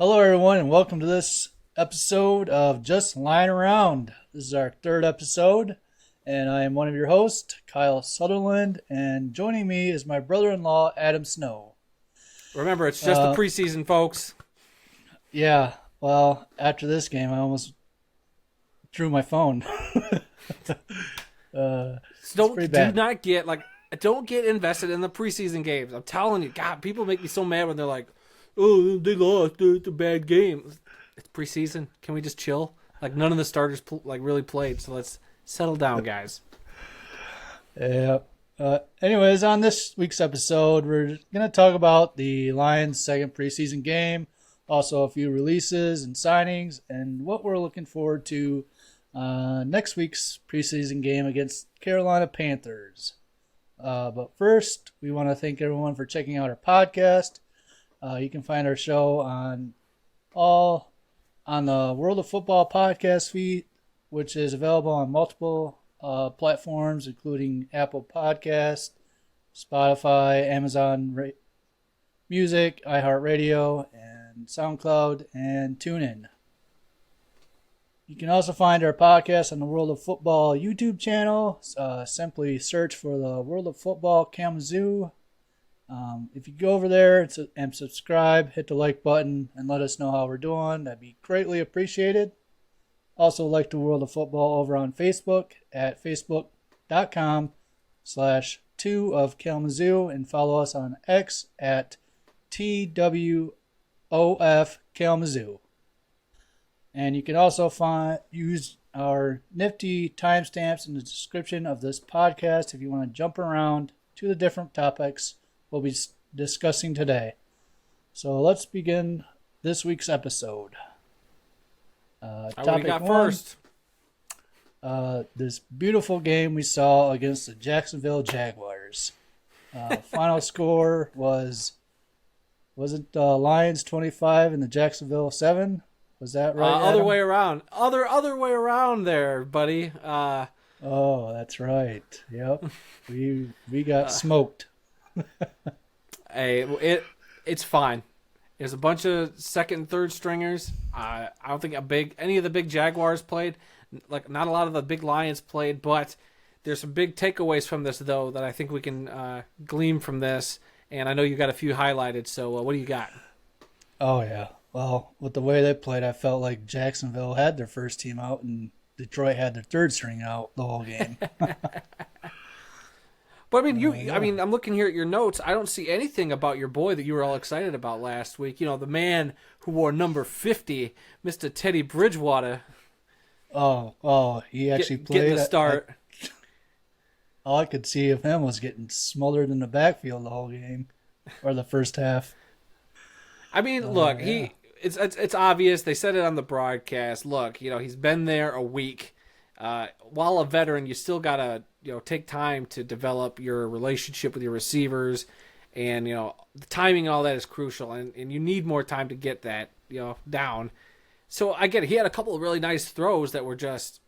Hello, everyone, and welcome to this episode of Just Lying Around. This is our third episode, and I am one of your hosts, Kyle Sutherland, and joining me is my brother-in-law, Adam Snow. Remember, it's just the preseason, folks. Yeah, well, after this game, I almost threw my phone. So it's pretty bad. Don't get invested in the preseason games. I'm telling you, God, people make me so mad when they're like, "Oh, they lost. It's a bad game." It's preseason. Can we just chill? Like none of the starters really played, so let's settle down, guys. Yeah. Anyways, on this week's episode, we're going to talk about the Lions' second preseason game, also a few releases and signings, and what we're looking forward to next week's preseason game against Carolina Panthers. But first, we want to thank everyone for checking out our podcast. You can find our show on the World of Football podcast feed, which is available on multiple platforms, including Apple Podcast, Spotify, Amazon Music, iHeartRadio, and SoundCloud, and TuneIn. You can also find our podcast on the World of Football YouTube channel. Simply search for the World of Football Kalamazoo. If you go over there and subscribe, hit the like button, and let us know how we're doing, that'd be greatly appreciated. Also like the World of Football over on Facebook at facebook.com/2 of Kalamazoo, and follow us on X at TWOF Kalamazoo. And you can also use our nifty timestamps in the description of this podcast if you want to jump around to the different topics we'll be discussing today. So let's begin this week's episode. What do you got first? This beautiful game we saw against the Jacksonville Jaguars. Final score was it the Lions 25 and the Jacksonville 7? Was that right? Other Adam? way around. Other way around there, buddy. Oh, that's right. Yep. We got smoked. Hey, it's fine. There's a bunch of second and third stringers. I don't think any of the big Jaguars played. Like not a lot of the big Lions played, but there's some big takeaways from this though that I think we can glean from this. And I know you got a few highlighted. So what do you got? Oh yeah. Well, with the way they played, I felt like Jacksonville had their first team out and Detroit had their third string out the whole game. But I mean, I'm looking here at your notes. I don't see anything about your boy that you were all excited about last week. You know, the man who wore number 50, Mr. Teddy Bridgewater. Oh, he actually played. Getting the start. All I could see of him was getting smothered in the backfield the whole game, or the first half. I mean, look, yeah. It's obvious. They said it on the broadcast. Look, he's been there a week. While a veteran, you still gotta take time to develop your relationship with your receivers, and the timing and all that is crucial, and you need more time to get that down. So I get it. He had a couple of really nice throws that were that's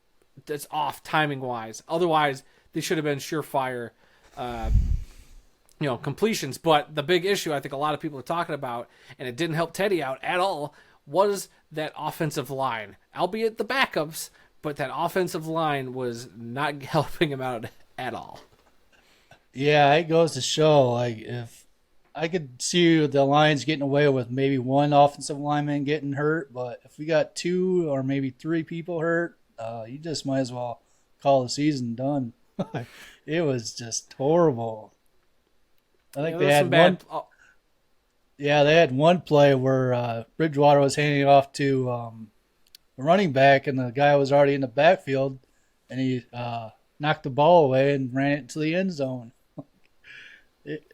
off timing wise. Otherwise, they should have been surefire completions. But the big issue I think a lot of people are talking about, and it didn't help Teddy out at all, was that offensive line. Albeit the backups, but that offensive line was not helping him out at all. Yeah, it goes to show, like, if I could see the Lions getting away with maybe one offensive lineman getting hurt, but if we got two or maybe three people hurt, you just might as well call the season done. It was just horrible. I think they had one. Yeah, they had one play where Bridgewater was handing it off to the running back, and the guy was already in the backfield, and he knocked the ball away and ran it into the end zone.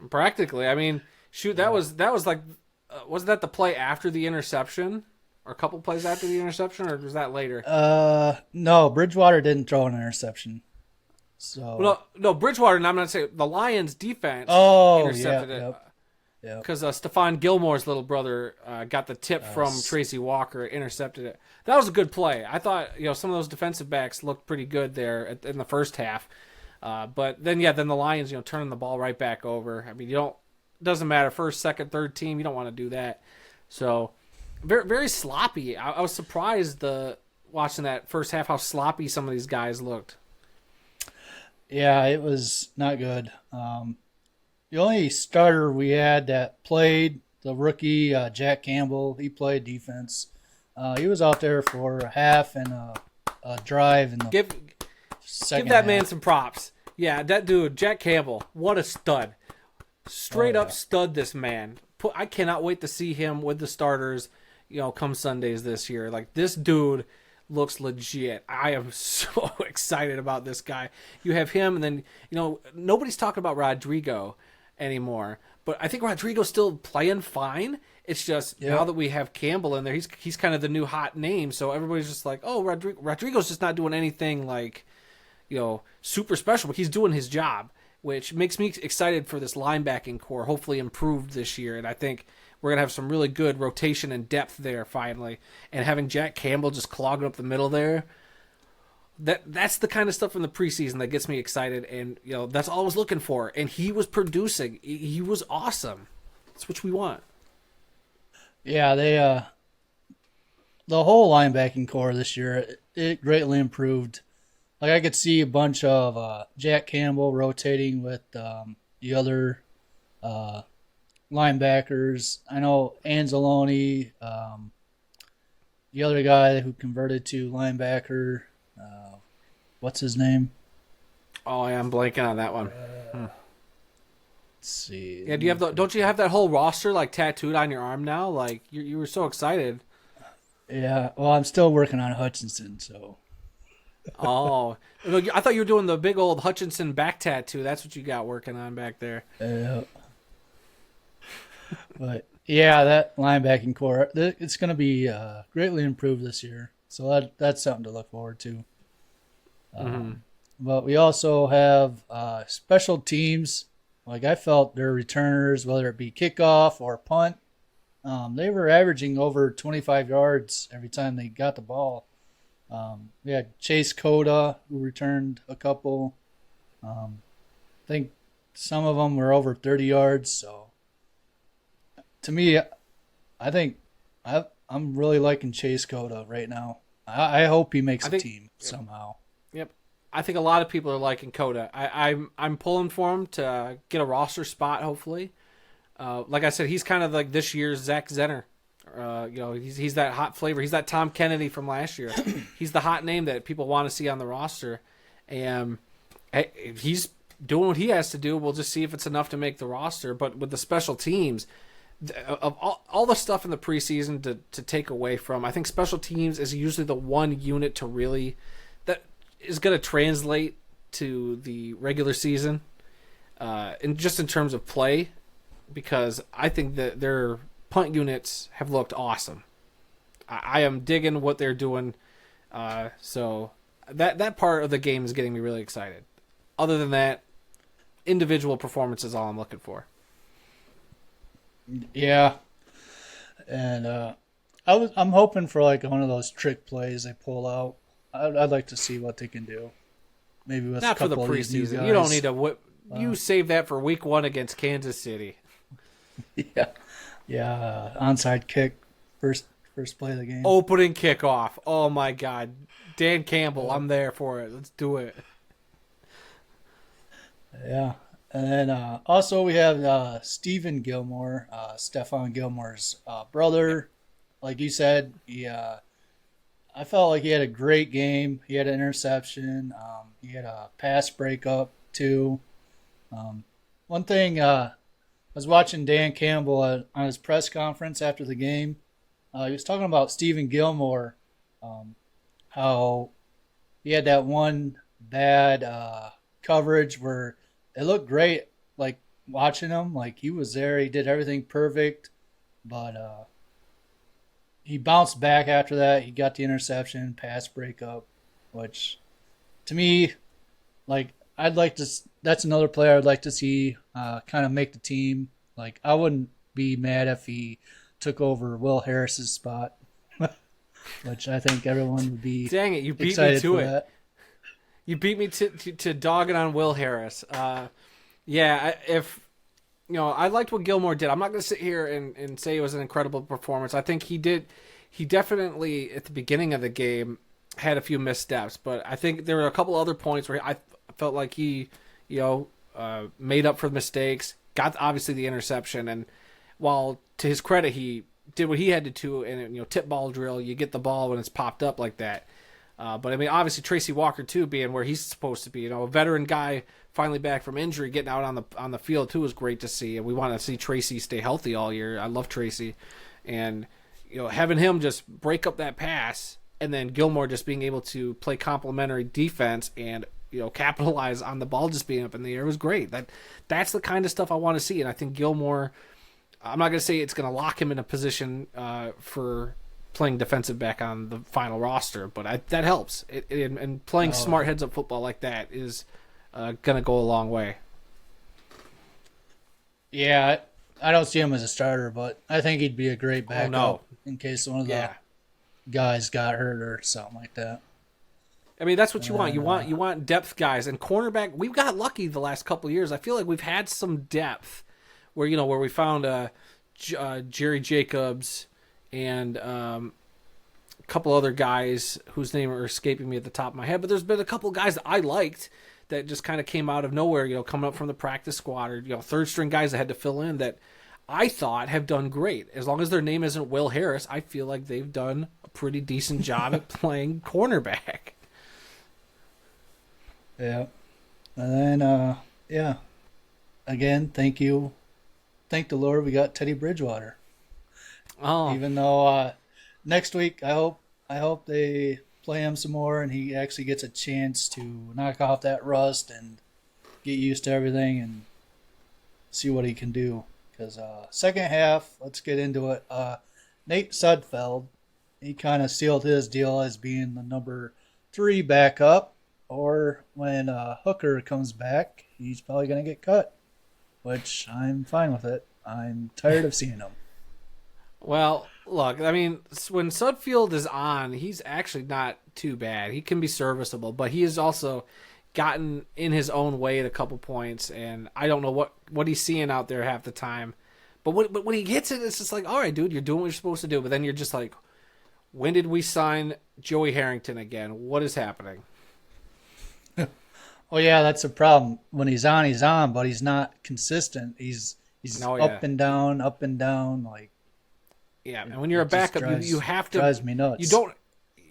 Practically, I mean, shoot, that was like, wasn't that the play after the interception, or a couple plays after the interception, or was that later? No, Bridgewater didn't throw an interception. So no, Bridgewater. And I'm not saying the Lions' defense intercepted it. Because Stephon Gilmore's little brother got the tip from Tracy Walker, intercepted it. That was a good play. I thought some of those defensive backs looked pretty good there in the first half. But then the Lions turning the ball right back over. I mean, doesn't matter first, second, third team. You don't want to do that. So very very sloppy. I was surprised watching that first half how sloppy some of these guys looked. Yeah, it was not good. The only starter we had that played, the rookie Jack Campbell, he played defense. He was out there for a half and a drive in the Give second that half. man some props. Yeah, that dude, Jack Campbell, what a stud. Straight up stud, this man. I cannot wait to see him with the starters, come Sundays this year. Like, this dude looks legit. I am so excited about this guy. You have him, and then, nobody's talking about Rodrigo anymore. But I think Rodrigo's still playing fine. It's just now that we have Campbell in there, he's kind of the new hot name. So everybody's just like, oh, Rodrigo's just not doing anything like, super special, but he's doing his job, which makes me excited for this linebacking core, hopefully improved this year. And I think we're going to have some really good rotation and depth there finally. And having Jack Campbell just clogging up the middle there, that's the kind of stuff in the preseason that gets me excited. And, that's all I was looking for. And he was producing. He was awesome. That's what we want. Yeah, the whole linebacking core this year, it greatly improved. Like, I could see a bunch of Jack Campbell rotating with the other linebackers. I know Anzalone, the other guy who converted to linebacker. What's his name? Oh, yeah, I'm blanking on that one. Let's see. Yeah, don't you have that whole roster like tattooed on your arm now? Like you were so excited. Yeah, well, I'm still working on Hutchinson, so. Oh, I thought you were doing the big old Hutchinson back tattoo. That's what you got working on back there. But yeah, that linebacking core, it's going to be greatly improved this year. So that's something to look forward to. But we also have special teams. Like, I felt their returners, whether it be kickoff or punt, they were averaging over 25 yards every time they got the ball. We had Chase Coda, who returned a couple. I think some of them were over 30 yards. So, to me, I think I'm really liking Chase Coda right now. I hope he makes a team somehow. Yep. I think a lot of people are liking Coda. I'm pulling for him to get a roster spot, hopefully. Like I said, he's kind of like this year's Zach Zenner. He's that hot flavor. He's that Tom Kennedy from last year. He's the hot name that people want to see on the roster. And if he's doing what he has to do, we'll just see if it's enough to make the roster. But with the special teams, of all the stuff in the preseason to take away from, I think special teams is usually the one unit to really that is going to translate to the regular season, and just in terms of play, because I think that their punt units have looked awesome. I am digging what they're doing, so that part of the game is getting me really excited. Other than that, individual performance is all I'm looking for. Yeah, and I'm hoping for like one of those trick plays they pull out. I'd like to see what they can do. Maybe with not a couple for the of these new preseason. guys. You don't need to whip. You save that for week 1 against Kansas City. Yeah. Onside kick, first play of the game. Opening kickoff. Oh my God, Dan Campbell, I'm there for it. Let's do it. Yeah, and then also we have Stephen Gilmore, Stephon Gilmore's brother. Like you said, I felt like he had a great game. He had an interception. He had a pass breakup too. One thing, I was watching Dan Campbell on his press conference after the game. He was talking about Stephen Gilmore, how he had that one bad coverage where it looked great, like watching him. Like, he was there, he did everything perfect, but he bounced back after that. He got the interception, pass breakup, which to me, like, that's another player I'd like to see kind of make the team. Like, I wouldn't be mad if he took over Will Harris's spot, which I think everyone would be. Dang it, you beat excited me to it. That. You beat me to dogging on Will Harris. If I liked what Gilmore did. I'm not going to sit here and say it was an incredible performance. I think he did. He definitely, at the beginning of the game, had a few missteps, but I think there were a couple other points where I felt like he, made up for the mistakes, got obviously the interception, and while to his credit, he did what he had to do, and tip ball drill, you get the ball when it's popped up like that. But I mean, obviously Tracy Walker too, being where he's supposed to be, a veteran guy finally back from injury, getting out on the field too was great to see, and we want to see Tracy stay healthy all year. I love Tracy, and having him just break up that pass, and then Gilmore just being able to play complementary defense and capitalize on the ball just being up in the air was great. That's the kind of stuff I want to see, and I think Gilmore. I'm not going to say it's going to lock him in a position for playing defensive back on the final roster, but that helps. And playing smart heads-up football like that is going to go a long way. Yeah, I don't see him as a starter, but I think he'd be a great backup in case one of the guys got hurt or something like that. I mean, that's what you want. You want depth guys. And cornerback, we've got lucky the last couple of years. I feel like we've had some depth where we found Jerry Jacobs and a couple other guys whose name are escaping me at the top of my head. But there's been a couple of guys that I liked that just kind of came out of nowhere, coming up from the practice squad, or third string guys that had to fill in that I thought have done great. As long as their name isn't Will Harris, I feel like they've done a pretty decent job at playing cornerback. Yeah. And then, again, thank you. Thank the Lord we got Teddy Bridgewater. Oh. Even though next week I hope they play him some more and he actually gets a chance to knock off that rust and get used to everything and see what he can do. Because second half, let's get into it. Nate Sudfeld, he kind of sealed his deal as being the number 3 backup. Or when Hooker comes back, he's probably going to get cut. Which I'm fine with it. I'm tired of seeing him. Well, look, I mean, when Sudfield is on, he's actually not too bad. He can be serviceable, but he has also gotten in his own way at a couple points, and I don't know what he's seeing out there half the time. But when he gets it, it's just like, all right, dude, you're doing what you're supposed to do. But then you're just like, when did we sign Joey Harrington again? What is happening? Oh yeah, that's a problem. When he's on, but he's not consistent. He's up and down, like. Yeah, and when you're a backup, you have to. Drives me nuts. You don't.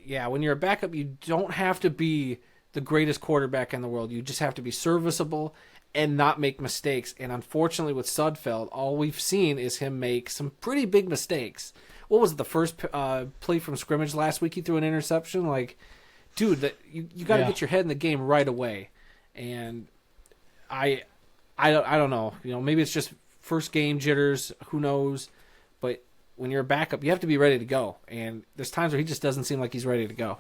Yeah, when you're a backup, you don't have to be the greatest quarterback in the world. You just have to be serviceable and not make mistakes. And unfortunately, with Sudfeld, all we've seen is him make some pretty big mistakes. What was it? The first play from scrimmage last week, he threw an interception. Like, dude, you got to get your head in the game right away. And I don't know. Maybe it's just first game jitters. Who knows? But when you're a backup, you have to be ready to go. And there's times where he just doesn't seem like he's ready to go.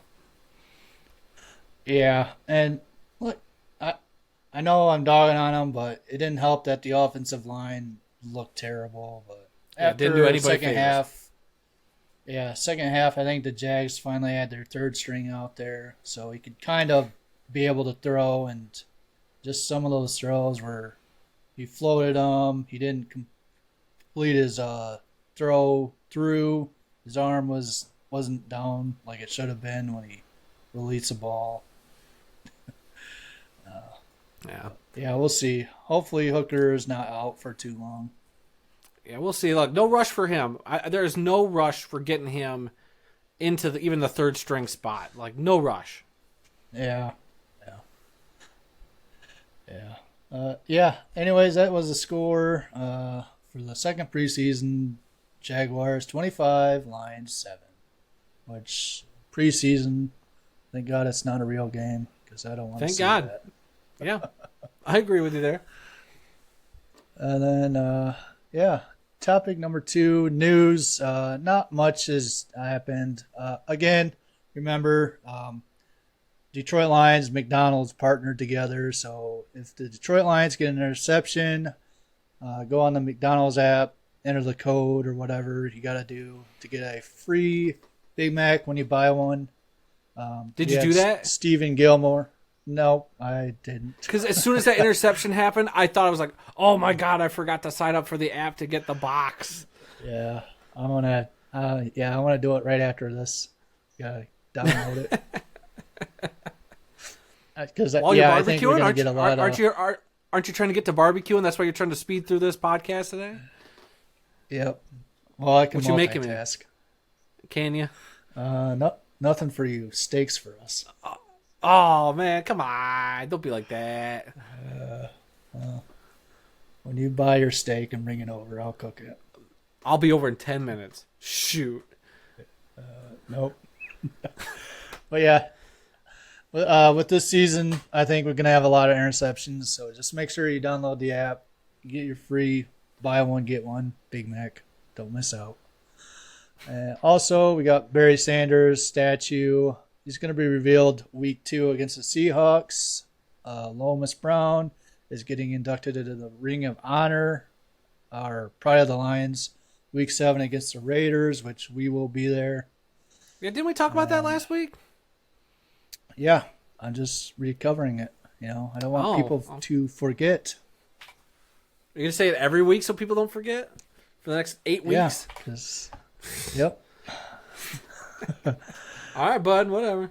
Yeah, and look, I know I'm dogging on him, but it didn't help that the offensive line looked terrible. But after the second half, I think the Jags finally had their third string out there, so he could kind of be able to throw, and just some of those throws where he floated them, he didn't complete his throw through, his arm wasn't down like it should have been when he released the ball. Yeah, we'll see. Hopefully Hooker is not out for too long. Yeah, we'll see. Look, no rush for him. There is no rush for getting him into even the third string spot. Like, no rush. Yeah. Anyways, that was the score for the second preseason. Jaguars 25, Lions 7. Which preseason, thank God it's not a real game because I don't want to see that. Thank God. Yeah, I agree with you there. And then, topic number 2, news. Not much has happened. Again, remember, Detroit Lions, McDonald's partnered together. So if the Detroit Lions get an interception, go on the McDonald's app, enter the code or whatever you got to do to get a free Big Mac when you buy one. Did you do that? Stephen Gilmore. No, I didn't. Because as soon as that interception happened, I thought I was like, "Oh my god, I forgot to sign up for the app to get the box." Yeah, I'm gonna. I want to do it right after this. Gotta download it. Because While you're I think we're barbecuing, gonna get a lot aren't you trying to get to barbecuing? That's why you're trying to speed through this podcast today. Yep. Well, I can What you making me? multitask. Can you? Nothing for you. Steaks for us. Oh man, come on! Don't be like that. When you buy your steak and bring it over, I'll cook it. I'll be over in 10 minutes. Shoot. Nope. But yeah, with this season, I think we're gonna have a lot of interceptions. So just make sure you download the app, get your free buy one get one Big Mac. Don't miss out. Also, we got Barry Sanders statue. He's going to be revealed week 2 against the Seahawks. Lomas Brown is getting inducted into the Ring of Honor, our Pride of the Lions, week 7 against the Raiders, which we will be there. Yeah, didn't we talk about that last week? Yeah, I'm just recovering it. I don't want people to forget. You're going to say it every week so people don't forget? For the next 8 weeks? Yeah, because, yep. All right, bud, whatever.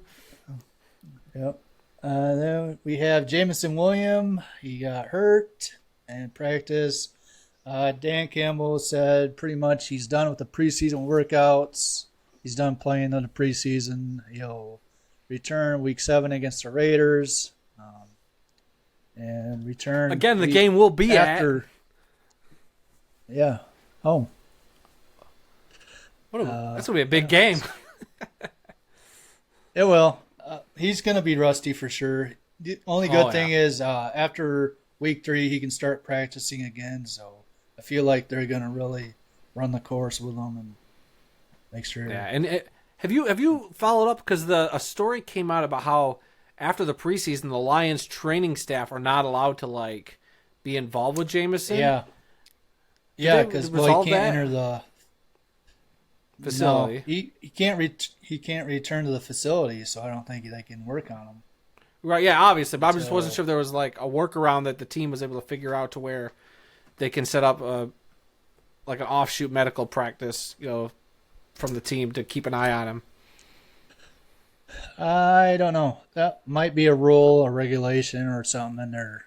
Yep. Then we have Jamison Williams. He got hurt in practice. Dan Campbell said pretty much he's done with the preseason workouts. He's done playing in the preseason. He'll return week 7 against the Raiders. And return again. The game will be after. Yeah. Home. That's gonna be a big game. It will. He's going to be rusty for sure. The only good thing is after week 3, he can start practicing again. So I feel like they're going to really run the course with him and make sure. Yeah, and have you followed up? Because a story came out about how after the preseason, the Lions training staff are not allowed to be involved with Jamison. Yeah. Yeah, because he can't enter the facility. No, he can't return to the facility, so I don't think they can work on him. Right? Yeah, obviously, but I just wasn't sure if there was a workaround that the team was able to figure out to where they can set up an offshoot medical practice, from the team to keep an eye on him. I don't know. That might be a rule or regulation or something in their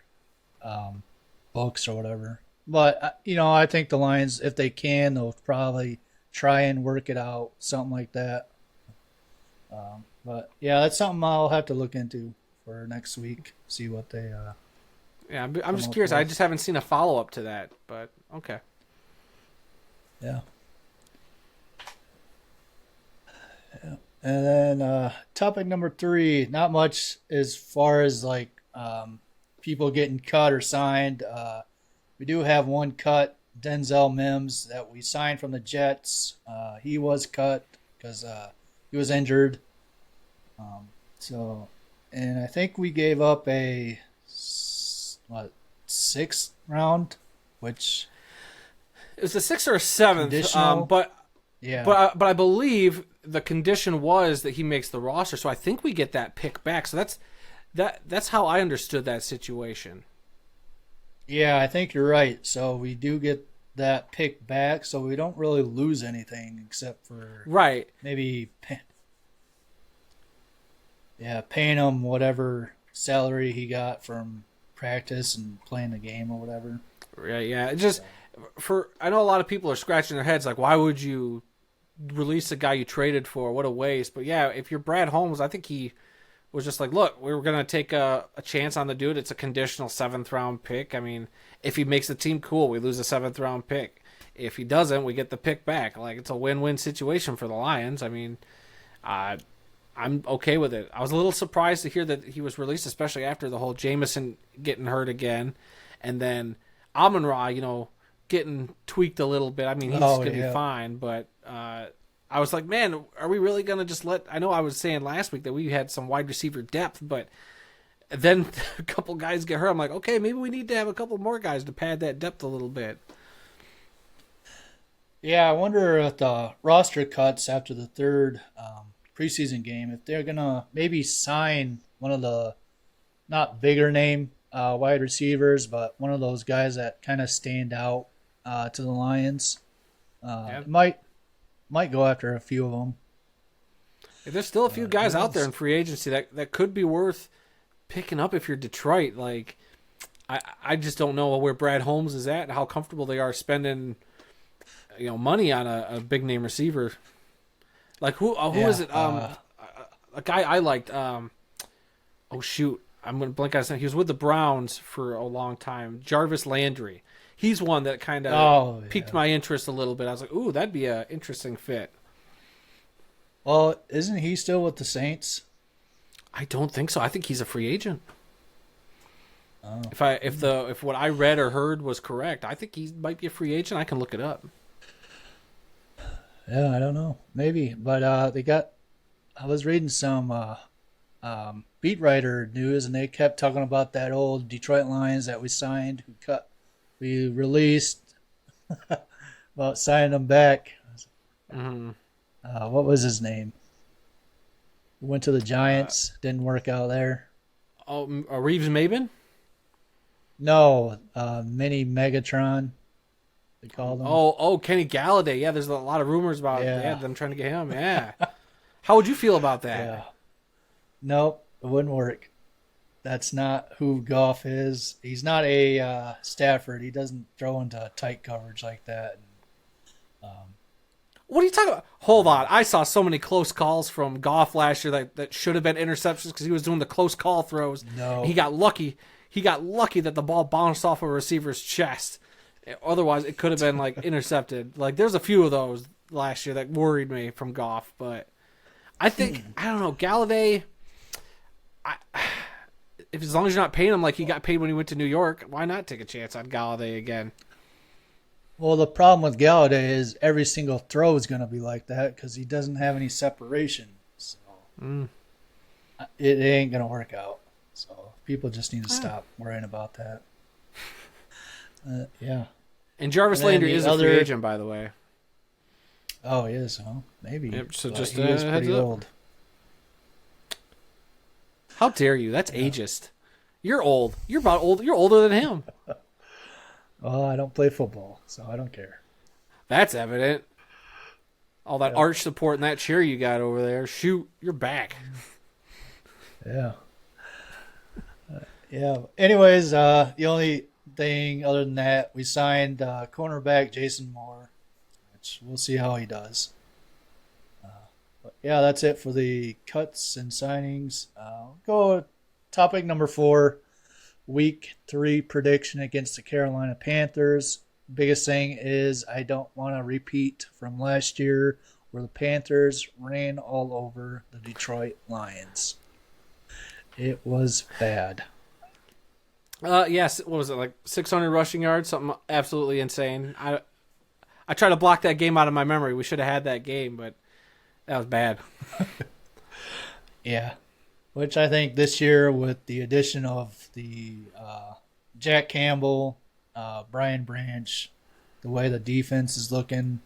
books or whatever. But I think the Lions, if they can, they'll probably try and work it out, something like that. But yeah, that's something I'll have to look into for next week. See what they. Yeah, I'm just curious. I just haven't seen a follow up to that, but okay. Yeah. Yeah. And then topic number 3, not much as far as people getting cut or signed. We do have one cut. Denzel Mims that we signed from the Jets. He was cut because he was injured. And I think we gave up a 6th round, which it was a 6th or a 7th. But yeah, but I believe the condition was that he makes the roster, so I think we get that pick back. So that's how I understood that situation. Yeah, I think you're right. So we do get that pick back, so we don't really lose anything except for maybe paying him whatever salary he got from practice and playing the game or whatever. Right, yeah. It just I know a lot of people are scratching their heads why would you release a guy you traded for? What a waste. But yeah, if you're Brad Holmes, I think he was just look, we were going to take a chance on the dude. It's a conditional 7th round pick. I mean, if he makes the team, cool, we lose a 7th round pick. If he doesn't, we get the pick back. It's a win-win situation for the Lions. I mean, I'm okay with it. I was a little surprised to hear that he was released, especially after the whole Jamison getting hurt again. And then Amon-Ra, getting tweaked a little bit. I mean, he's going to be fine, but I was like, man, are we really going to just I know I was saying last week that we had some wide receiver depth, but then a couple guys get hurt. I'm like, okay, maybe we need to have a couple more guys to pad that depth a little bit. Yeah, I wonder if the roster cuts after the 3rd preseason game, if they're going to maybe sign one of the not bigger name wide receivers, but one of those guys that kind of stand out to the Lions. Yeah. Might go after a few of them. There's still a few guys out there in free agency that could be worth picking up if you're Detroit. Like, I just don't know where Brad Holmes is at and how comfortable they are spending, money on a big name receiver. Like who is it? A guy I liked. I'm gonna blank on his name. He was with the Browns for a long time. Jarvis Landry. He's one that kind of piqued my interest a little bit. I was like, ooh, that'd be an interesting fit. Well, isn't he still with the Saints? I don't think so. I think he's a free agent. Oh. If what I read or heard was correct, I think he might be a free agent. I can look it up. Yeah, I don't know. Maybe. But I was reading some beat writer news, and they kept talking about that old Detroit Lions that we signed, we released, about signing them back. Mm-hmm. What was his name? Went to the Giants, didn't work out there. Oh, Reeves Maben? No, Mini Megatron. They called him. Oh, Kenny Galladay. Yeah, there's a lot of rumors about them trying to get him. Yeah. How would you feel about that? Yeah. Nope, it wouldn't work. That's not who Goff is. He's not a Stafford. He doesn't throw into tight coverage like that. What are you talking about? Hold on. I saw so many close calls from Goff last year that should have been interceptions because he was doing the close call throws. No. He got lucky. He got lucky that the ball bounced off a receiver's chest. Otherwise, it could have been intercepted. There's a few of those last year that worried me from Goff. But I think, I don't know, Galladay, if as long as you're not paying him like he got paid when he went to New York, why not take a chance on Galladay again? Well, the problem with Galladay is every single throw is going to be like that because he doesn't have any separation. So it ain't going to work out. So people just need to stop worrying about that. Yeah. And Jarvis Landry is a free agent, by the way. Oh, he is, huh? Maybe. Yep, so just he is pretty old. How dare you? That's ageist. You're old. You're about old. You're older than him. Well, I don't play football, so I don't care. That's evident. All that arch support and that cheer you got over there. Shoot, you're back. Yeah. Yeah. Anyways, the only thing other than that, we signed cornerback Jason Moore, which we'll see how he does. But yeah, that's it for the cuts and signings. Go topic number 4. Week 3 prediction against the Carolina Panthers. Biggest thing is I don't want to repeat from last year where the Panthers ran all over the Detroit Lions. It was bad. Yes, what was it, 600 rushing yards? Something absolutely insane. I tried to block that game out of my memory. We should have had that game, but that was bad. Yeah. Which I think this year, with the addition of the Jack Campbell, Brian Branch, the way the defense is looking,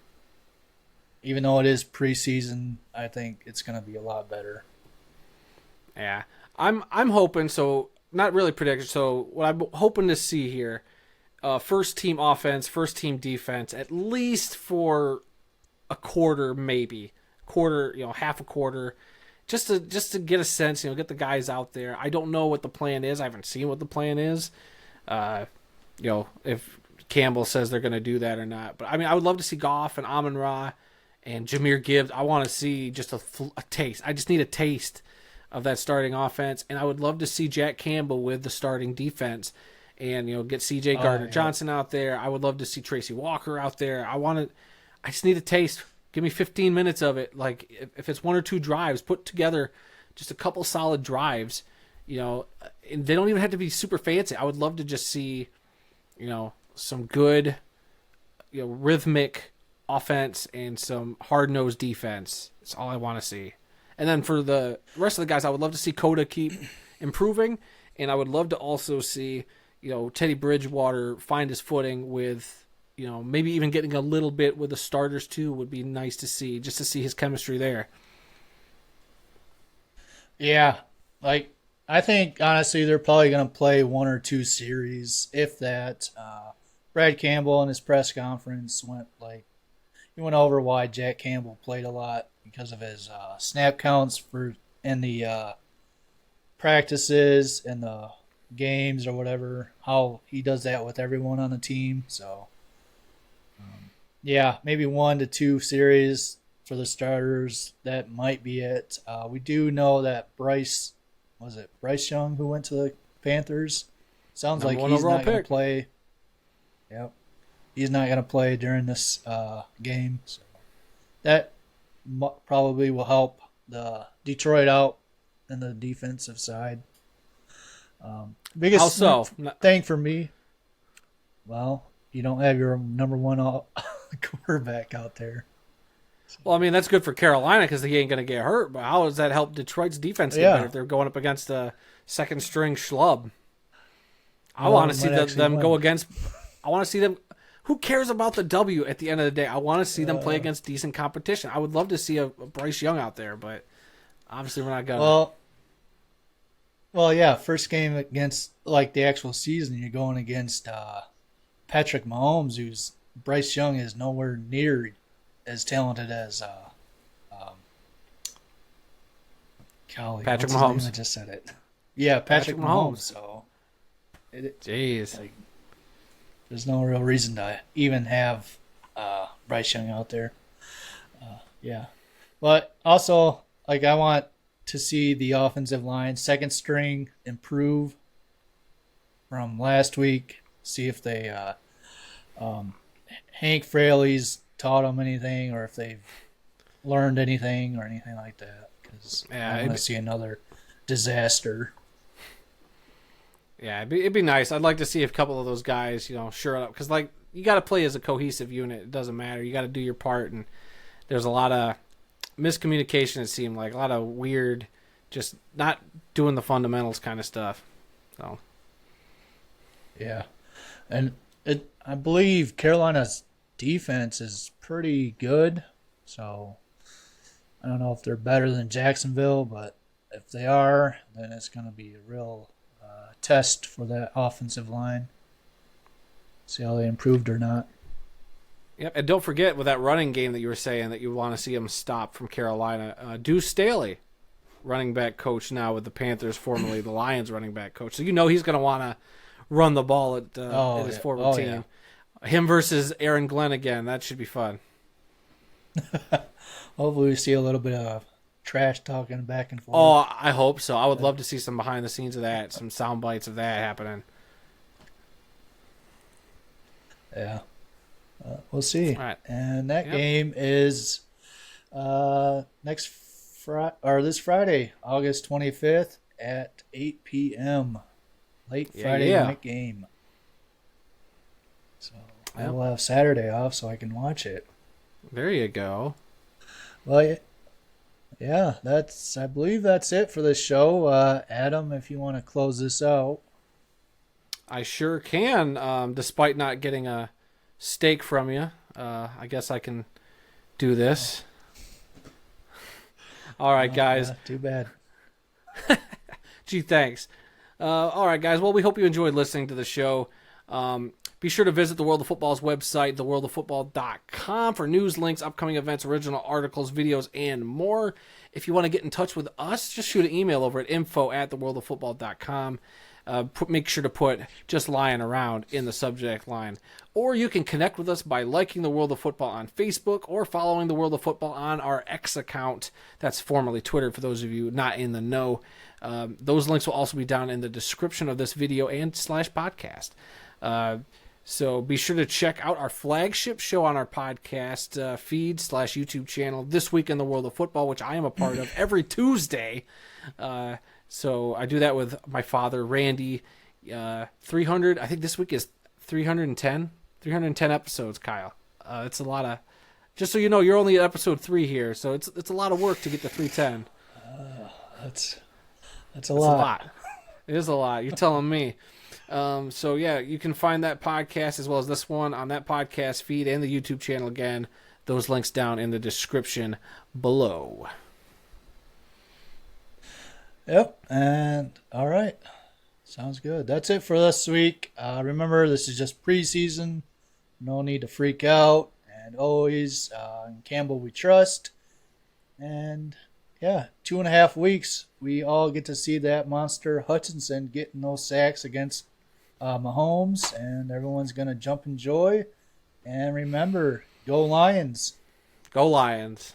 even though it is preseason, I think it's going to be a lot better. Yeah, I'm hoping. So not really prediction. So what I'm hoping to see here, first team offense, first team defense, at least for a quarter, maybe half a quarter. Just to get a sense, get the guys out there. I don't know what the plan is. I haven't seen what the plan is. If Campbell says they're going to do that or not. But, I would love to see Goff and Amon-Ra and Jahmyr Gibbs. I want to see just a taste. I just need a taste of that starting offense. And I would love to see Jack Campbell with the starting defense and, get C.J. Gardner-Johnson out there. I would love to see Tracy Walker out there. I just need a taste. Give me 15 minutes of it. If it's 1 or 2 drives, put together just a couple solid drives, and they don't even have to be super fancy. I would love to just see, some good, rhythmic offense and some hard-nosed defense. That's all I want to see. And then for the rest of the guys, I would love to see Coda keep improving, and I would love to also see, Teddy Bridgewater find his footing with, maybe even getting a little bit with the starters too would be nice to see, just to see his chemistry there. Yeah, I think honestly they're probably going to play one or two series, if that. Brad Campbell in his press conference he went over why Jack Campbell played a lot because of his snap counts in the practices and the games or whatever. How he does that with everyone on the team. So yeah, maybe 1 to 2 series for the starters. That might be it. We do know that Bryce Young who went to the Panthers? Sounds Number like one he's overall not going to pick. play. Yep. He's not going to play during this game. So that probably will help the Detroit out in the defensive side. Biggest How so? thing for me, well, you don't have your number one quarterback out there. Well, I mean, that's good for Carolina because he ain't going to get hurt. But how does that help Detroit's defense get better if they're going up against a second-string schlub? I want to see them go against. I want to see them. Who cares about the W at the end of the day? I want to see them play against decent competition. I would love to see a Bryce Young out there, but obviously we're not going to. Well, yeah, first game against the actual season, you're going against Patrick Mahomes, who's Bryce Young is nowhere near as talented as Patrick Mahomes. I just said it. Yeah, Patrick Mahomes. So, jeez, there's no real reason to even have Bryce Young out there. Yeah, but also I want to see the offensive line second string improve from last week. See if they Hank Fraley's taught them anything, or if they've learned anything or anything like that. Because I want to see another disaster. Yeah, it'd be nice. I'd like to see a couple of those guys, sure up, because you got to play as a cohesive unit. It doesn't matter. You got to do your part, and there's a lot of miscommunication. It seemed like a lot of weird, just not doing the fundamentals kind of stuff. So, yeah, and I believe Carolina's defense is pretty good. So I don't know if they're better than Jacksonville, but if they are, then it's going to be a real test for that offensive line. See how they improved or not. Yep, and don't forget with that running game that you were saying that you want to see them stop from Carolina. Deuce Staley, running back coach now with the Panthers, formerly the Lions running back coach. So he's going to want to run the ball at his former team. Yeah. Him versus Aaron Glenn again. That should be fun. Hopefully we see a little bit of trash talking back and forth. Oh, I hope so. I would love to see some behind the scenes of that, some sound bites of that happening. Yeah. We'll see. All right. And that game is this Friday, August 25th at 8 p.m. Late Friday night game. So I will have Saturday off so I can watch it. There you go. Well, yeah, I believe that's it for this show. Adam, if you want to close this out. I sure can, despite not getting a steak from you. I guess I can do this. All right, guys. Too bad. Gee, thanks. All right, guys. Well, we hope you enjoyed listening to the show. Be sure to visit the World of Football's website, theworldoffootball.com, for news, links, upcoming events, original articles, videos, and more. If you want to get in touch with us, just shoot an email over at info@theworldoffootball.com. Make sure to put "just lying around" in the subject line. Or you can connect with us by liking the World of Football on Facebook or following the World of Football on our X account. That's formerly Twitter for those of you not in the know. Those links will also be down in the description of this video and /podcast. So be sure to check out our flagship show on our podcast feed /YouTube channel, This Week in the World of Football, which I am a part of every Tuesday. So I do that with my father, Randy. 300, I think this week is 310 episodes, Kyle. It's a lot of, just so you know, you're only at episode 3 here, so it's a lot of work to get to 310. That's a lot. It is a lot. You're telling me. So yeah, you can find that podcast as well as this one on that podcast feed and the YouTube channel again. Those links down in the description below. Yep. And all right. Sounds good. That's it for this week. Remember, this is just preseason. No need to freak out. And always, in Campbell we trust. And yeah, 2.5 weeks. We all get to see that monster Hutchinson getting those sacks against Mahomes. And everyone's going to jump in joy. And remember, go Lions. Go Lions.